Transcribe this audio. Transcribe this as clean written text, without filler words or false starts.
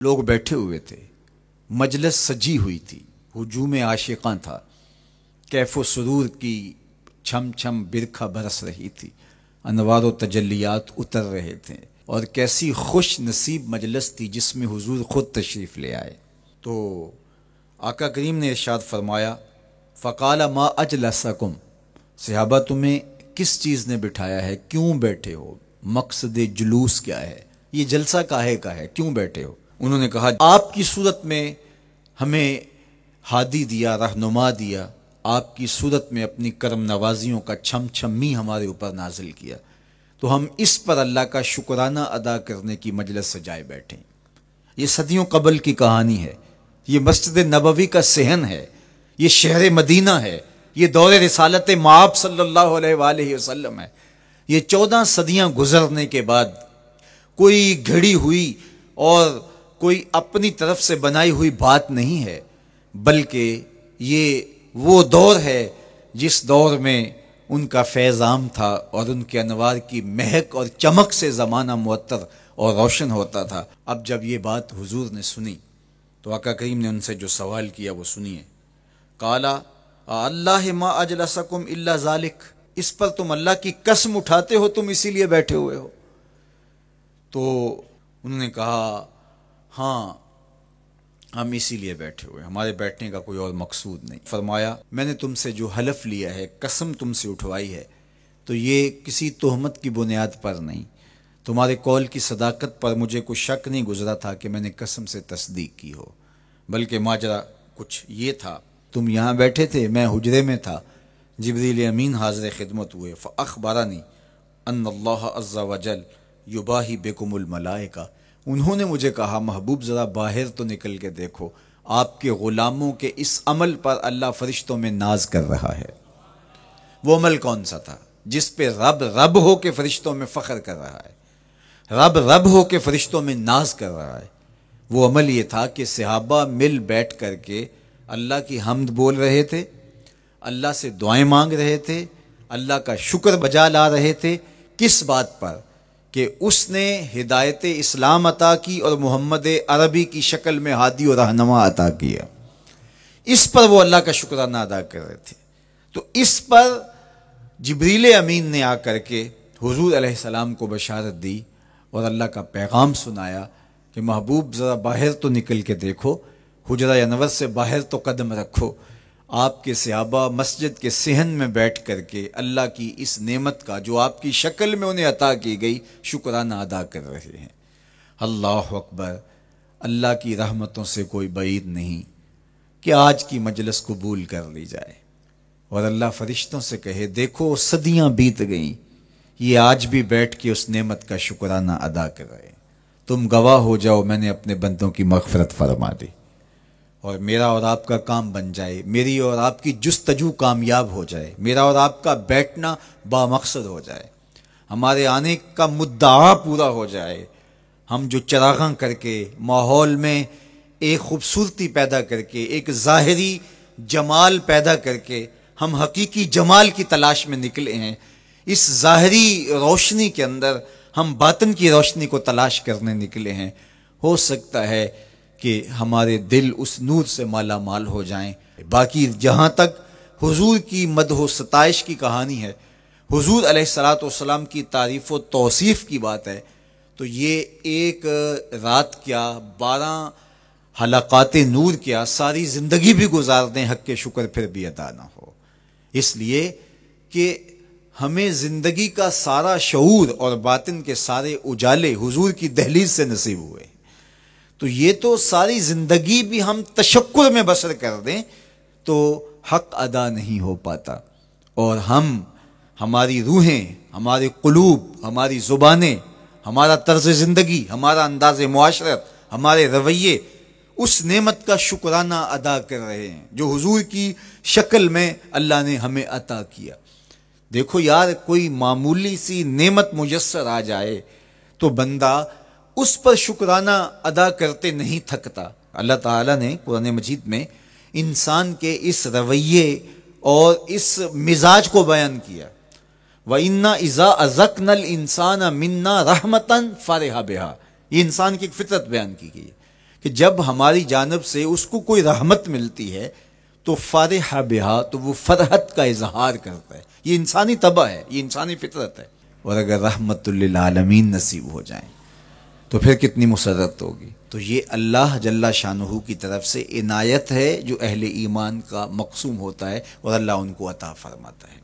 لوگ بیٹھے ہوئے تھے، مجلس سجی ہوئی تھی، ہجوم عاشقاں تھا، کیف و سرور کی چھم چھم برکھا برس رہی تھی، انوار و تجلیات اتر رہے تھے، اور کیسی خوش نصیب مجلس تھی جس میں حضور خود تشریف لے آئے۔ تو آقا کریم نے ارشاد فرمایا، فقال ما اجلسکم، صحابہ تمہیں کس چیز نے بٹھایا ہے، کیوں بیٹھے ہو، مقصد جلوس کیا ہے، یہ جلسہ کاہے کا ہے، کیوں بیٹھے ہو؟ انہوں نے کہا آپ کی صورت میں ہمیں ہادی دیا، رہنما دیا، آپ کی صورت میں اپنی کرم نوازیوں کا چھم چھمی ہمارے اوپر نازل کیا، تو ہم اس پر اللہ کا شکرانہ ادا کرنے کی مجلس سجائے بیٹھے۔ یہ صدیوں قبل کی کہانی ہے، یہ مسجد نبوی کا صحن ہے، یہ شہر مدینہ ہے، یہ دور رسالت مآب صلی اللہ علیہ وآلہ وسلم ہے۔ یہ 14 صدیاں گزرنے کے بعد کوئی گھڑی ہوئی اور کوئی اپنی طرف سے بنائی ہوئی بات نہیں ہے، بلکہ یہ وہ دور ہے جس دور میں ان کا فیض عام تھا اور ان کے انوار کی مہک اور چمک سے زمانہ معطر اور روشن ہوتا تھا۔ اب جب یہ بات حضور نے سنی تو آقا کریم نے ان سے جو سوال کیا وہ سنیے۔ قالا اللہ ما اجلسکم الا ذالک، اس پر تم اللہ کی قسم اٹھاتے ہو تم اسی لیے بیٹھے ہوئے ہو؟ تو انہوں نے کہا ہاں ہم اسی لیے بیٹھے ہوئے، ہمارے بیٹھنے کا کوئی اور مقصود نہیں۔ فرمایا میں نے تم سے جو حلف لیا ہے، قسم تم سے اٹھوائی ہے، تو یہ کسی تہمت کی بنیاد پر نہیں، تمہارے قول کی صداقت پر مجھے کوئی شک نہیں گزرا تھا کہ میں نے قسم سے تصدیق کی ہو، بلکہ ماجرا کچھ یہ تھا، تم یہاں بیٹھے تھے، میں حجرے میں تھا، جبریل امین حاضر خدمت ہوئے، فاخبرنی ان اللہ عز وجل یباہی بکم الملائکہ، انہوں نے مجھے کہا محبوب ذرا باہر تو نکل کے دیکھو، آپ کے غلاموں کے اس عمل پر اللہ فرشتوں میں ناز کر رہا ہے۔ وہ عمل کون سا تھا جس پہ رب رب ہو کے فرشتوں میں فخر کر رہا ہے، رب رب ہو کے فرشتوں میں ناز کر رہا ہے؟ وہ عمل یہ تھا کہ صحابہ مل بیٹھ کر کے اللہ کی حمد بول رہے تھے، اللہ سے دعائیں مانگ رہے تھے، اللہ کا شکر بجا لا رہے تھے۔ کس بات پر؟ کہ اس نے ہدایت اسلام عطا کی اور محمد عربی کی شکل میں ہادی و رہنما عطا کیا، اس پر وہ اللہ کا شکرانہ ادا کر رہے تھے۔ تو اس پر جبریل امین نے آ کر کے حضور علیہ السلام کو بشارت دی اور اللہ کا پیغام سنایا کہ محبوب ذرا باہر تو نکل کے دیکھو، حجرہ انور سے باہر تو قدم رکھو، آپ کے صحابہ مسجد کے صحن میں بیٹھ کر کے اللہ کی اس نعمت کا جو آپ کی شکل میں انہیں عطا کی گئی شکرانہ ادا کر رہے ہیں۔ اللہ اکبر، اللہ کی رحمتوں سے کوئی بعید نہیں کہ آج کی مجلس قبول کر لی جائے اور اللہ فرشتوں سے کہے دیکھو صدیاں بیت گئیں، یہ آج بھی بیٹھ کے اس نعمت کا شکرانہ ادا کر رہے ہیں، تم گواہ ہو جاؤ میں نے اپنے بندوں کی مغفرت فرما دی اور میرا اور آپ کا کام بن جائے، میری اور آپ کی جستجو کامیاب ہو جائے، میرا اور آپ کا بیٹھنا بامقصد ہو جائے، ہمارے آنے کا مدعا پورا ہو جائے، ہم جو چراغاں کر کے ماحول میں ایک خوبصورتی پیدا کر کے، ایک ظاہری جمال پیدا کر کے ہم حقیقی جمال کی تلاش میں نکلے ہیں، اس ظاہری روشنی کے اندر ہم باطن کی روشنی کو تلاش کرنے نکلے ہیں، ہو سکتا ہے کہ ہمارے دل اس نور سے مالا مال ہو جائیں۔ باقی جہاں تک حضور کی مدح و ستائش کی کہانی ہے، حضور علیہ السلام کی تعریف و توصیف کی بات ہے، تو یہ ایک رات کیا 12 حلقات نور کیا ساری زندگی بھی گزار دیں حق کے شکر پھر بھی ادا نہ ہو، اس لیے کہ ہمیں زندگی کا سارا شعور اور باطن کے سارے اجالے حضور کی دہلیز سے نصیب ہوئے، تو یہ تو ساری زندگی بھی ہم تشکر میں بسر کر دیں تو حق ادا نہیں ہو پاتا، اور ہماری روحیں، ہمارے قلوب، ہماری زبانیں، ہمارا طرز زندگی، ہمارا انداز معاشرت، ہمارے رویے اس نعمت کا شکرانہ ادا کر رہے ہیں جو حضور کی شکل میں اللہ نے ہمیں عطا کیا۔ دیکھو یار، کوئی معمولی سی نعمت میسر آ جائے تو بندہ اس پر شکرانہ ادا کرتے نہیں تھکتا۔ اللہ تعالیٰ نے قرآن مجید میں انسان کے اس رویے اور اس مزاج کو بیان کیا، وَإِنَّا إِذَا أَذَقْنَا الْإِنسَانَ مِنَّا رَحْمَةً فَرِحَ بِهَا، یہ انسان کی ایک فطرت بیان کی گئی ہے کہ جب ہماری جانب سے اس کو کوئی رحمت ملتی ہے تو فرح بہا، تو وہ فرحت کا اظہار کرتا ہے. یہ انسانی طبع ہے، یہ انسانی فطرت ہے. اور اگر رحمت للعالمین نصیب ہو جائیں تو پھر کتنی مسرت ہوگی. تو یہ اللہ جل شانہ کی طرف سے عنایت ہے جو اہل ایمان کا مقسوم ہوتا ہے اور اللہ ان کو عطا فرماتا ہے.